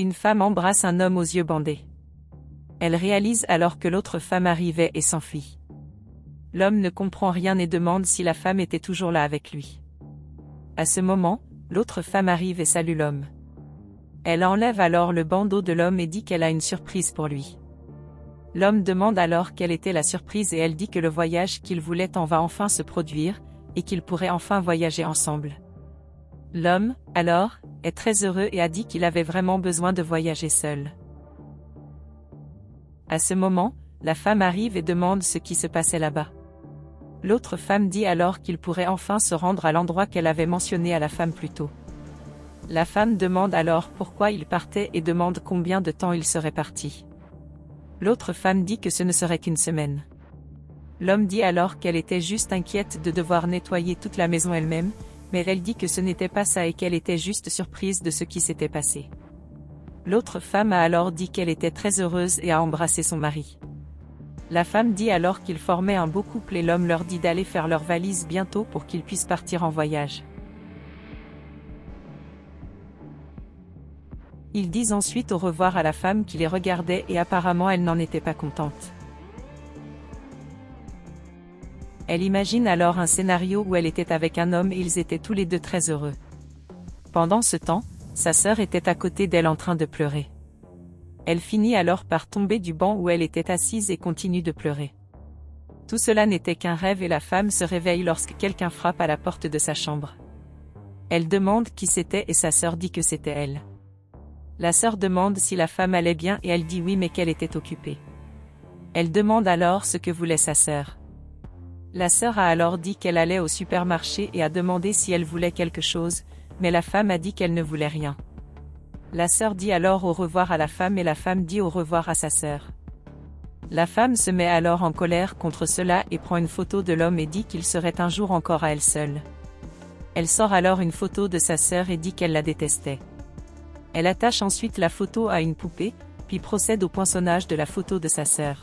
Une femme embrasse un homme aux yeux bandés. Elle réalise alors que l'autre femme arrivait et s'enfuit. L'homme ne comprend rien et demande si la femme était toujours là avec lui. À ce moment, l'autre femme arrive et salue l'homme. Elle enlève alors le bandeau de l'homme et dit qu'elle a une surprise pour lui. L'homme demande alors quelle était la surprise et elle dit que le voyage qu'il voulait en va enfin se produire, et qu'ils pourraient enfin voyager ensemble. L'homme, alors, est très heureux et a dit qu'il avait vraiment besoin de voyager seul. À ce moment, la femme arrive et demande ce qui se passait là-bas. L'autre femme dit alors qu'il pourrait enfin se rendre à l'endroit qu'elle avait mentionné à la femme plus tôt. La femme demande alors pourquoi il partait et demande combien de temps il serait parti. L'autre femme dit que ce ne serait qu'une semaine. L'homme dit alors qu'elle était juste inquiète de devoir nettoyer toute la maison elle-même, mais elle dit que ce n'était pas ça et qu'elle était juste surprise de ce qui s'était passé. L'autre femme a alors dit qu'elle était très heureuse et a embrassé son mari. La femme dit alors qu'ils formaient un beau couple et l'homme leur dit d'aller faire leurs valises bientôt pour qu'ils puissent partir en voyage. Ils disent ensuite au revoir à la femme qui les regardait et apparemment elle n'en était pas contente. Elle imagine alors un scénario où elle était avec un homme et ils étaient tous les deux très heureux. Pendant ce temps, sa sœur était à côté d'elle en train de pleurer. Elle finit alors par tomber du banc où elle était assise et continue de pleurer. Tout cela n'était qu'un rêve et la femme se réveille lorsque quelqu'un frappe à la porte de sa chambre. Elle demande qui c'était et sa sœur dit que c'était elle. La sœur demande si la femme allait bien et elle dit oui mais qu'elle était occupée. Elle demande alors ce que voulait sa sœur. La sœur a alors dit qu'elle allait au supermarché et a demandé si elle voulait quelque chose, mais la femme a dit qu'elle ne voulait rien. La sœur dit alors au revoir à la femme et la femme dit au revoir à sa sœur. La femme se met alors en colère contre cela et prend une photo de l'homme et dit qu'il serait un jour encore à elle seule. Elle sort alors une photo de sa sœur et dit qu'elle la détestait. Elle attache ensuite la photo à une poupée, puis procède au poinçonnage de la photo de sa sœur.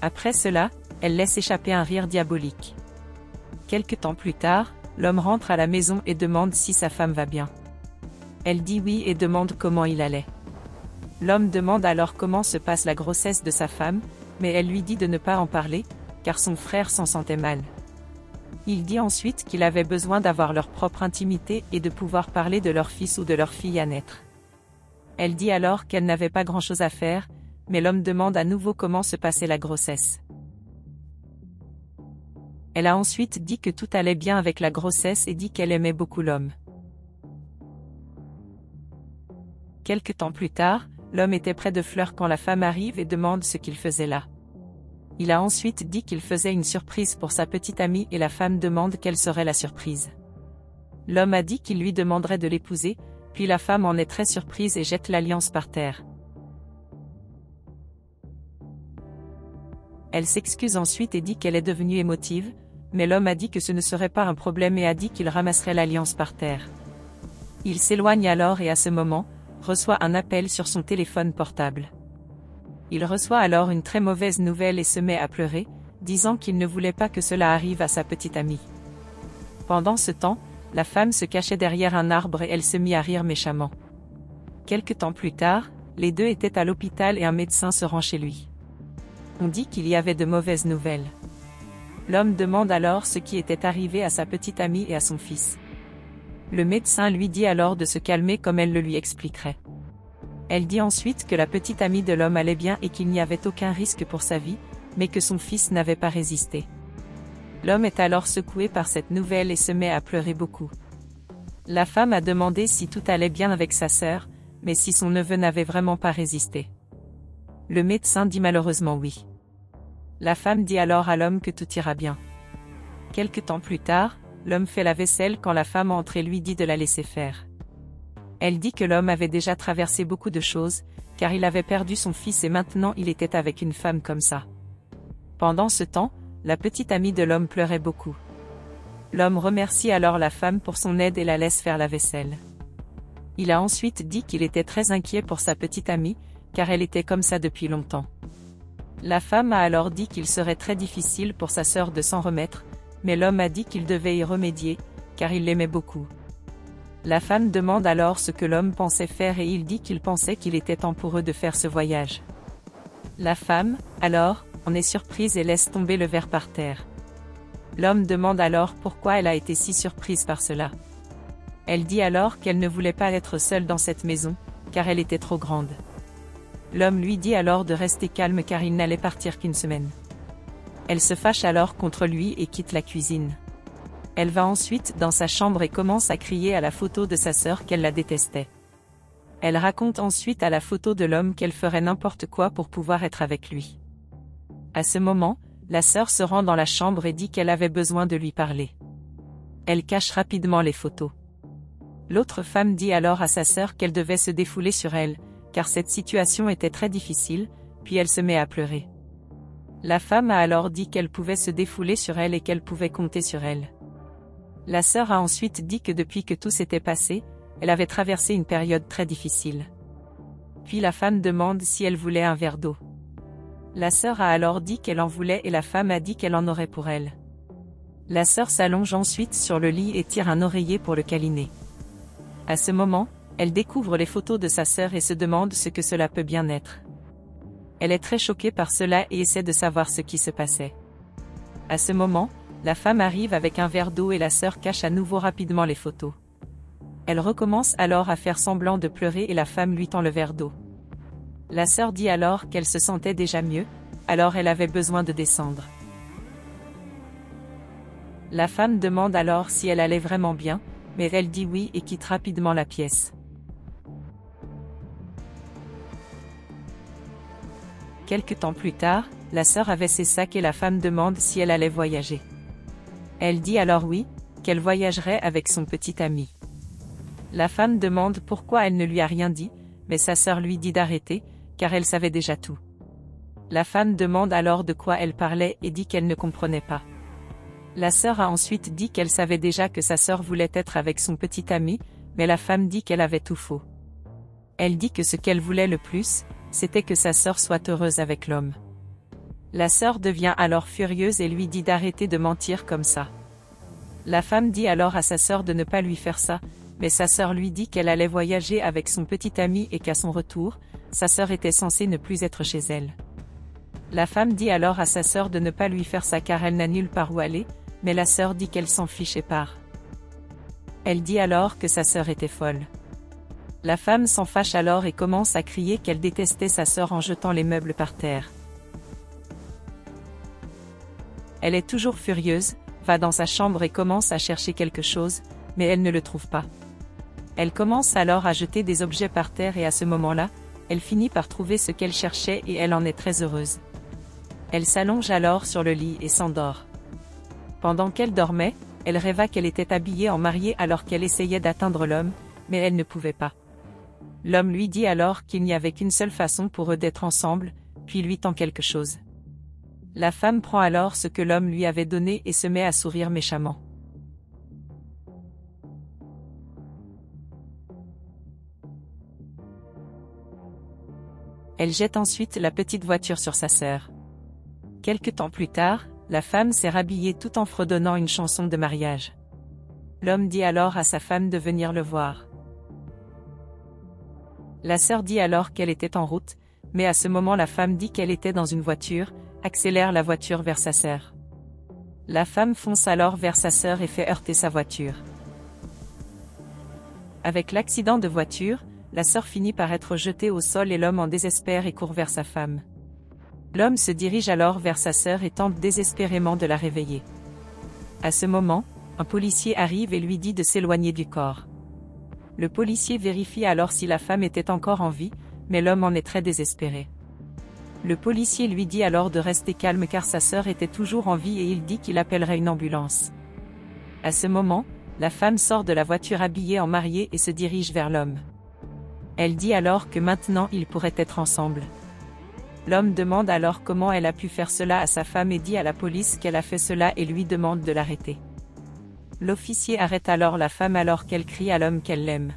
Après cela, elle laisse échapper un rire diabolique. Quelque temps plus tard, l'homme rentre à la maison et demande si sa femme va bien. Elle dit oui et demande comment il allait. L'homme demande alors comment se passe la grossesse de sa femme, mais elle lui dit de ne pas en parler, car son frère s'en sentait mal. Il dit ensuite qu'il avait besoin d'avoir leur propre intimité et de pouvoir parler de leur fils ou de leur fille à naître. Elle dit alors qu'elle n'avait pas grand-chose à faire, mais l'homme demande à nouveau comment se passait la grossesse. Elle a ensuite dit que tout allait bien avec la grossesse et dit qu'elle aimait beaucoup l'homme. Quelque temps plus tard, l'homme était près de Fleur quand la femme arrive et demande ce qu'il faisait là. Il a ensuite dit qu'il faisait une surprise pour sa petite amie et la femme demande quelle serait la surprise. L'homme a dit qu'il lui demanderait de l'épouser, puis la femme en est très surprise et jette l'alliance par terre. Elle s'excuse ensuite et dit qu'elle est devenue émotive, mais l'homme a dit que ce ne serait pas un problème et a dit qu'il ramasserait l'alliance par terre. Il s'éloigne alors et à ce moment, reçoit un appel sur son téléphone portable. Il reçoit alors une très mauvaise nouvelle et se met à pleurer, disant qu'il ne voulait pas que cela arrive à sa petite amie. Pendant ce temps, la femme se cachait derrière un arbre et elle se mit à rire méchamment. Quelque temps plus tard, les deux étaient à l'hôpital et un médecin se rend chez lui. On dit qu'il y avait de mauvaises nouvelles. L'homme demande alors ce qui était arrivé à sa petite amie et à son fils. Le médecin lui dit alors de se calmer comme elle le lui expliquerait. Elle dit ensuite que la petite amie de l'homme allait bien et qu'il n'y avait aucun risque pour sa vie, mais que son fils n'avait pas résisté. L'homme est alors secoué par cette nouvelle et se met à pleurer beaucoup. La femme a demandé si tout allait bien avec sa sœur, mais si son neveu n'avait vraiment pas résisté. Le médecin dit malheureusement oui. La femme dit alors à l'homme que tout ira bien. Quelque temps plus tard, l'homme fait la vaisselle quand la femme entre et lui dit de la laisser faire. Elle dit que l'homme avait déjà traversé beaucoup de choses, car il avait perdu son fils et maintenant il était avec une femme comme ça. Pendant ce temps, la petite amie de l'homme pleurait beaucoup. L'homme remercie alors la femme pour son aide et la laisse faire la vaisselle. Il a ensuite dit qu'il était très inquiet pour sa petite amie, car elle était comme ça depuis longtemps. La femme a alors dit qu'il serait très difficile pour sa sœur de s'en remettre, mais l'homme a dit qu'il devait y remédier, car il l'aimait beaucoup. La femme demande alors ce que l'homme pensait faire et il dit qu'il pensait qu'il était temps pour eux de faire ce voyage. La femme, alors, en est surprise et laisse tomber le verre par terre. L'homme demande alors pourquoi elle a été si surprise par cela. Elle dit alors qu'elle ne voulait pas être seule dans cette maison, car elle était trop grande. L'homme lui dit alors de rester calme car il n'allait partir qu'une semaine. Elle se fâche alors contre lui et quitte la cuisine. Elle va ensuite dans sa chambre et commence à crier à la photo de sa sœur qu'elle la détestait. Elle raconte ensuite à la photo de l'homme qu'elle ferait n'importe quoi pour pouvoir être avec lui. À ce moment, la sœur se rend dans la chambre et dit qu'elle avait besoin de lui parler. Elle cache rapidement les photos. L'autre femme dit alors à sa sœur qu'elle devait se défouler sur elle, car cette situation était très difficile, puis elle se met à pleurer. La femme a alors dit qu'elle pouvait se défouler sur elle et qu'elle pouvait compter sur elle. La sœur a ensuite dit que depuis que tout s'était passé, elle avait traversé une période très difficile. Puis la femme demande si elle voulait un verre d'eau. La sœur a alors dit qu'elle en voulait et la femme a dit qu'elle en aurait pour elle. La sœur s'allonge ensuite sur le lit et tire un oreiller pour le câliner. À ce moment, elle découvre les photos de sa sœur et se demande ce que cela peut bien être. Elle est très choquée par cela et essaie de savoir ce qui se passait. À ce moment, la femme arrive avec un verre d'eau et la sœur cache à nouveau rapidement les photos. Elle recommence alors à faire semblant de pleurer et la femme lui tend le verre d'eau. La sœur dit alors qu'elle se sentait déjà mieux, alors elle avait besoin de descendre. La femme demande alors si elle allait vraiment bien, mais elle dit oui et quitte rapidement la pièce. Quelque temps plus tard, la sœur avait ses sacs et la femme demande si elle allait voyager. Elle dit alors oui, qu'elle voyagerait avec son petit ami. La femme demande pourquoi elle ne lui a rien dit, mais sa sœur lui dit d'arrêter, car elle savait déjà tout. La femme demande alors de quoi elle parlait et dit qu'elle ne comprenait pas. La sœur a ensuite dit qu'elle savait déjà que sa sœur voulait être avec son petit ami, mais la femme dit qu'elle avait tout faux. Elle dit que ce qu'elle voulait le plus, c'était que sa sœur soit heureuse avec l'homme. La sœur devient alors furieuse et lui dit d'arrêter de mentir comme ça. La femme dit alors à sa sœur de ne pas lui faire ça, mais sa sœur lui dit qu'elle allait voyager avec son petit ami et qu'à son retour, sa sœur était censée ne plus être chez elle. La femme dit alors à sa sœur de ne pas lui faire ça car elle n'a nulle part où aller, mais la sœur dit qu'elle s'en fiche et part. Elle dit alors que sa sœur était folle. La femme s'en fâche alors et commence à crier qu'elle détestait sa sœur en jetant les meubles par terre. Elle est toujours furieuse, va dans sa chambre et commence à chercher quelque chose, mais elle ne le trouve pas. Elle commence alors à jeter des objets par terre et à ce moment-là, elle finit par trouver ce qu'elle cherchait et elle en est très heureuse. Elle s'allonge alors sur le lit et s'endort. Pendant qu'elle dormait, elle rêva qu'elle était habillée en mariée alors qu'elle essayait d'atteindre l'homme, mais elle ne pouvait pas. L'homme lui dit alors qu'il n'y avait qu'une seule façon pour eux d'être ensemble, puis lui tend quelque chose. La femme prend alors ce que l'homme lui avait donné et se met à sourire méchamment. Elle jette ensuite la petite voiture sur sa sœur. Quelque temps plus tard, la femme s'est rhabillée tout en fredonnant une chanson de mariage. L'homme dit alors à sa femme de venir le voir. La sœur dit alors qu'elle était en route, mais à ce moment la femme dit qu'elle était dans une voiture, accélère la voiture vers sa sœur. La femme fonce alors vers sa sœur et fait heurter sa voiture. Avec l'accident de voiture, la sœur finit par être jetée au sol et l'homme en désespère et court vers sa femme. L'homme se dirige alors vers sa sœur et tente désespérément de la réveiller. À ce moment, un policier arrive et lui dit de s'éloigner du corps. Le policier vérifie alors si la femme était encore en vie, mais l'homme en est très désespéré. Le policier lui dit alors de rester calme car sa sœur était toujours en vie et il dit qu'il appellerait une ambulance. À ce moment, la femme sort de la voiture habillée en mariée et se dirige vers l'homme. Elle dit alors que maintenant ils pourraient être ensemble. L'homme demande alors comment elle a pu faire cela à sa femme et dit à la police qu'elle a fait cela et lui demande de l'arrêter. L'officier arrête alors la femme alors qu'elle crie à l'homme qu'elle l'aime.